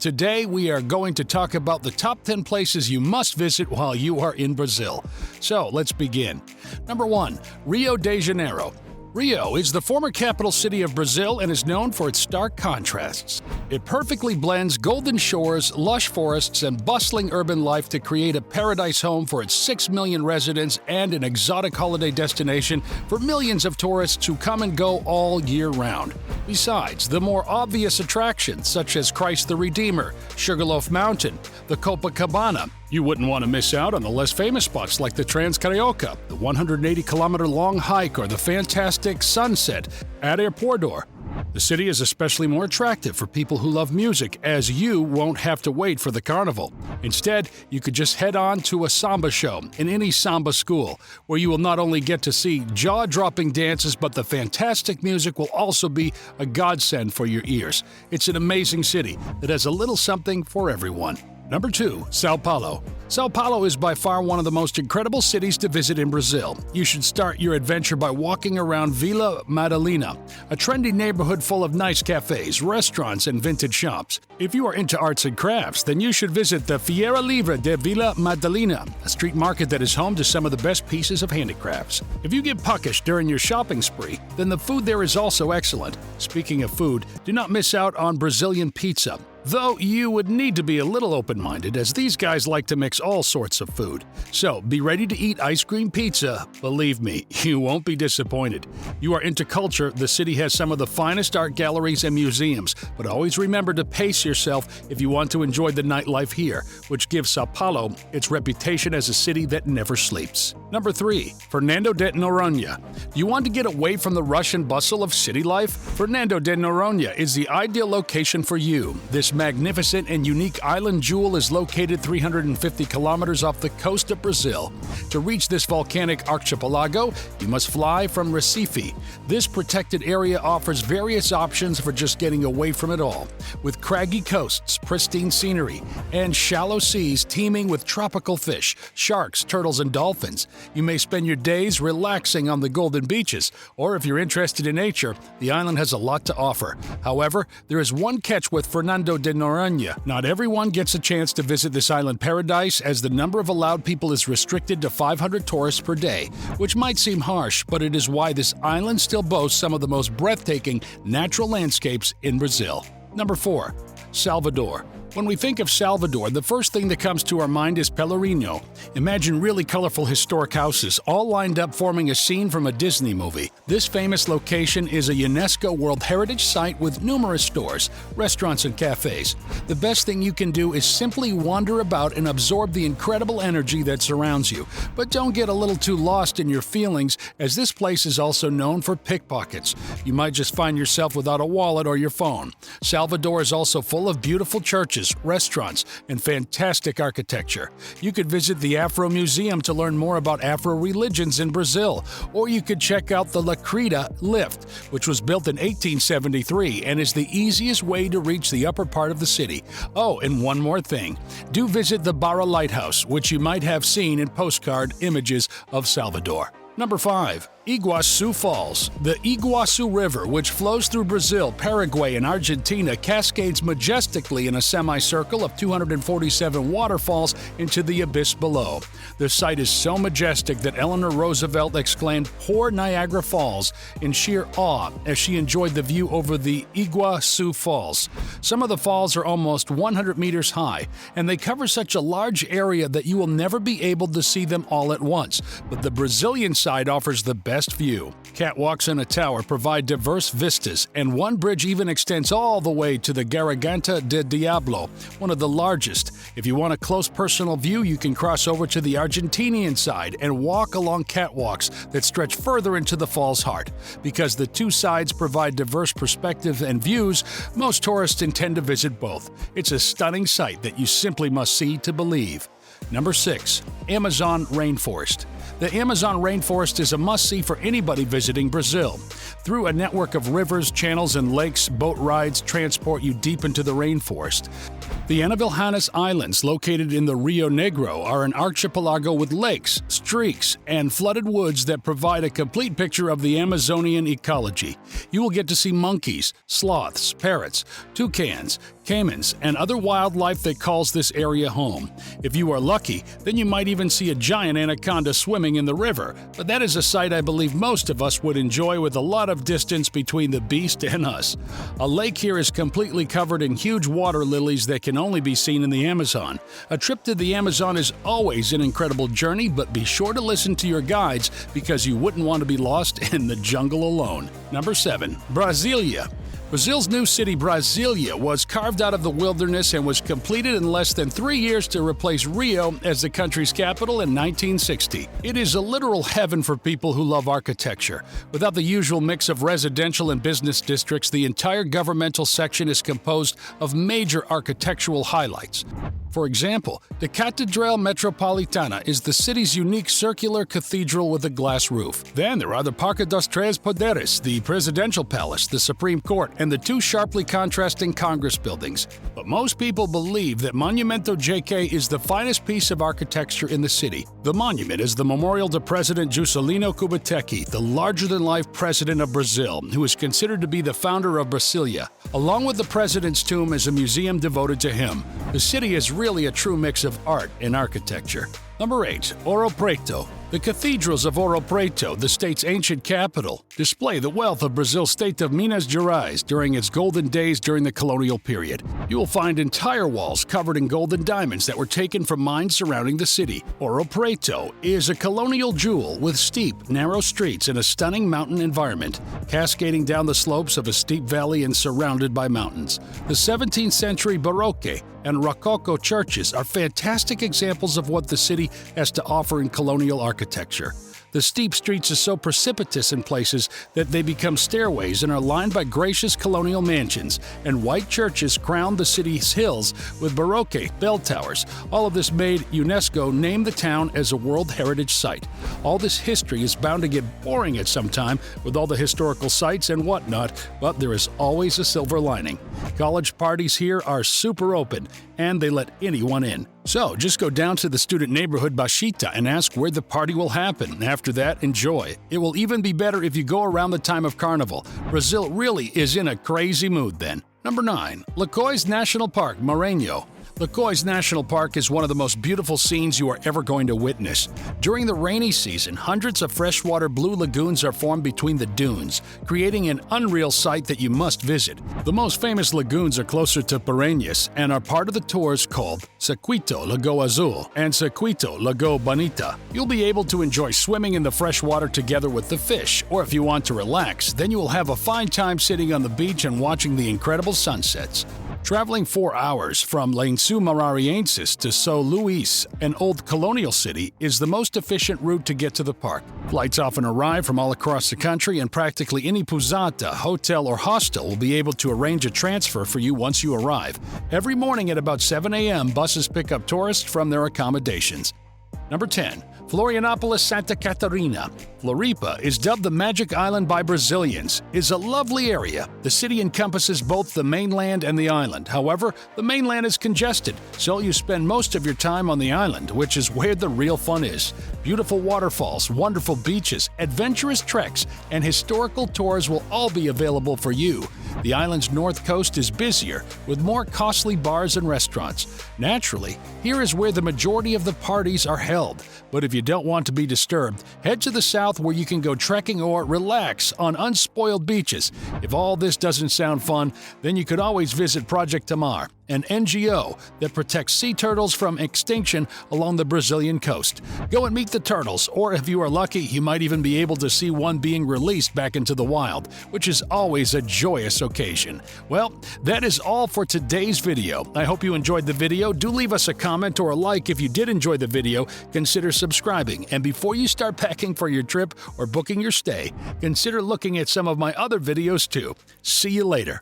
Today, we are going to talk about the top 10 places you must visit while you are in Brazil. So, let's begin. Number 1. Rio de Janeiro. Rio is the former capital city of Brazil and is known for its stark contrasts. It perfectly blends golden shores, lush forests, and bustling urban life to create a paradise home for its 6 million residents and an exotic holiday destination for millions of tourists who come and go all year round. Besides, the more obvious attractions such as Christ the Redeemer, Sugarloaf Mountain, the Copacabana. You wouldn't want to miss out on the less famous spots like the Trans-Carioca, the 180-kilometer-long hike, or the fantastic sunset at Airporto. The city is especially more attractive for people who love music, as you won't have to wait for the carnival. Instead, you could just head on to a samba show in any samba school, where you will not only get to see jaw-dropping dances, but the fantastic music will also be a godsend for your ears. It's an amazing city that has a little something for everyone. Number 2. Sao Paulo. Sao Paulo is by far one of the most incredible cities to visit in Brazil. You should start your adventure by walking around Vila Madalena, a trendy neighborhood full of nice cafes, restaurants, and vintage shops. If you are into arts and crafts, then you should visit the Feira Livre de Vila Madalena, a street market that is home to some of the best pieces of handicrafts. If you get puckish during your shopping spree, then the food there is also excellent. Speaking of food, do not miss out on Brazilian pizza. Though you would need to be a little open-minded, as these guys like to mix all sorts of food. So be ready to eat ice cream pizza. Believe me, you won't be disappointed. You are into culture, the city has some of the finest art galleries and museums, but always remember to pace yourself if you want to enjoy the nightlife here, which gives Sao Paulo its reputation as a city that never sleeps. Number 3. Fernando de Noronha. Do you want to get away from the rush and bustle of city life? Fernando de Noronha is the ideal location for you. This magnificent and unique island jewel is located 350 kilometers off the coast of Brazil. To reach this volcanic archipelago, you must fly from Recife. This protected area offers various options for just getting away from it all, with craggy coasts, pristine scenery, and shallow seas teeming with tropical fish, sharks, turtles, and dolphins. You may spend your days relaxing on the golden beaches, or if you're interested in nature, the island has a lot to offer. However, there is one catch with Fernando de Noronha. Not everyone gets a chance to visit this island paradise, as the number of allowed people is restricted to 500 tourists per day, which might seem harsh, but it is why this island still boasts some of the most breathtaking natural landscapes in Brazil. Number 4. Salvador. When we think of Salvador, the first thing that comes to our mind is Pelourinho. Imagine really colorful historic houses, all lined up forming a scene from a Disney movie. This famous location is a UNESCO World Heritage Site with numerous stores, restaurants, and cafes. The best thing you can do is simply wander about and absorb the incredible energy that surrounds you. But don't get a little too lost in your feelings, as this place is also known for pickpockets. You might just find yourself without a wallet or your phone. Salvador is also full of beautiful churches, restaurants, and fantastic architecture. You could visit the Afro Museum to learn more about Afro religions in Brazil, or you could check out the La Crida lift, which was built in 1873 and is the easiest way to reach the upper part of the city. Oh, and one more thing. Do visit the Barra Lighthouse, which you might have seen in postcard images of Salvador. Number 5. Iguazu Falls. The Iguazu River, which flows through Brazil, Paraguay, and Argentina, cascades majestically in a semicircle of 247 waterfalls into the abyss below. The sight is so majestic that Eleanor Roosevelt exclaimed, "Poor Niagara Falls," in sheer awe as she enjoyed the view over the Iguazu Falls. Some of the falls are almost 100 meters high, and they cover such a large area that you will never be able to see them all at once, but the Brazilian side offers the best view. Catwalks and a tower provide diverse vistas, and one bridge even extends all the way to the Garganta de Diablo, one of the largest. If you want a close personal view, you can cross over to the Argentinian side and walk along catwalks that stretch further into the fall's heart. Because the two sides provide diverse perspectives and views, most tourists intend to visit both. It's a stunning sight that you simply must see to believe. Number 6. Amazon Rainforest. The Amazon Rainforest is a must-see for anybody visiting Brazil. Through a network of rivers, channels, and lakes, boat rides transport you deep into the rainforest. The Anavilhanas Islands, located in the Rio Negro, are an archipelago with lakes, streaks, and flooded woods that provide a complete picture of the Amazonian ecology. You will get to see monkeys, sloths, parrots, toucans, caimans, and other wildlife that calls this area home. If you are lucky, then you might even see a giant anaconda swimming in the river, but that is a sight I believe most of us would enjoy with a lot of distance between the beast and us. A lake here is completely covered in huge water lilies that can only be seen in the Amazon. A trip to the Amazon is always an incredible journey, but be sure to listen to your guides because you wouldn't want to be lost in the jungle alone. Number 7. Brasilia. Brazil's new city, Brasilia, was carved out of the wilderness and was completed in less than 3 years to replace Rio as the country's capital in 1960. It is a literal heaven for people who love architecture. Without the usual mix of residential and business districts, the entire governmental section is composed of major architectural highlights. For example, the Catedral Metropolitana is the city's unique circular cathedral with a glass roof. Then there are the Parque dos Três Poderes, the Presidential Palace, the Supreme Court, and the two sharply contrasting Congress buildings. But most people believe that Monumento JK is the finest piece of architecture in the city. The monument is the memorial to President Juscelino Kubitschek, the larger-than-life president of Brazil, who is considered to be the founder of Brasilia. Along with the president's tomb is a museum devoted to him. The city is really a true mix of art and architecture. Number 8. Ouro Preto. The cathedrals of Ouro Preto, the state's ancient capital, display the wealth of Brazil's state of Minas Gerais during its golden days during the colonial period. You will find entire walls covered in gold and diamonds that were taken from mines surrounding the city. Ouro Preto is a colonial jewel with steep, narrow streets and a stunning mountain environment, cascading down the slopes of a steep valley and surrounded by mountains. The 17th century Baroque and Rococo churches are fantastic examples of what the city has to offer in colonial architecture. The steep streets are so precipitous in places that they become stairways and are lined by gracious colonial mansions, and white churches crown the city's hills with Baroque bell towers. All of this made UNESCO name the town as a World Heritage Site. All this history is bound to get boring at some time with all the historical sites and whatnot, but there is always a silver lining. College parties here are super open, and they let anyone in. So just go down to the student neighborhood Bashita and ask where the party will happen. After that, enjoy. It will even be better if you go around the time of Carnival. Brazil really is in a crazy mood then. Number 9. Lencois National Park, Maranhão. Lencois National Park is one of the most beautiful scenes you are ever going to witness. During the rainy season, hundreds of freshwater blue lagoons are formed between the dunes, creating an unreal sight that you must visit. The most famous lagoons are closer to Paranhas and are part of the tours called Circuito Lagoa Azul and Circuito Lagoa Bonita. You'll be able to enjoy swimming in the freshwater together with the fish, or if you want to relax, then you will have a fine time sitting on the beach and watching the incredible sunsets. Traveling 4 hours from Iguazu Maranhenses to São Luís, an old colonial city, is the most efficient route to get to the park. Flights often arrive from all across the country, and practically any pousada, hotel, or hostel will be able to arrange a transfer for you once you arrive. Every morning at about 7 a.m., buses pick up tourists from their accommodations. Number 10. Florianopolis, Santa Catarina. Floripa is dubbed the Magic Island by Brazilians. It's a lovely area. The city encompasses both the mainland and the island. However, the mainland is congested, so you spend most of your time on the island, which is where the real fun is. Beautiful waterfalls, wonderful beaches, adventurous treks, and historical tours will all be available for you. The island's north coast is busier, with more costly bars and restaurants. Naturally, here is where the majority of the parties are held. But if you don't want to be disturbed, head to the south where you can go trekking or relax on unspoiled beaches. If all this doesn't sound fun, then you could always visit Project Tamar, an NGO that protects sea turtles from extinction along the Brazilian coast. Go and meet the turtles, or if you are lucky, you might even be able to see one being released back into the wild, which is always a joyous occasion. Well, that is all for today's video. I hope you enjoyed the video. Do leave us a comment or a like if you did enjoy the video. Consider subscribing, and before you start packing for your trip or booking your stay, consider looking at some of my other videos too. See you later.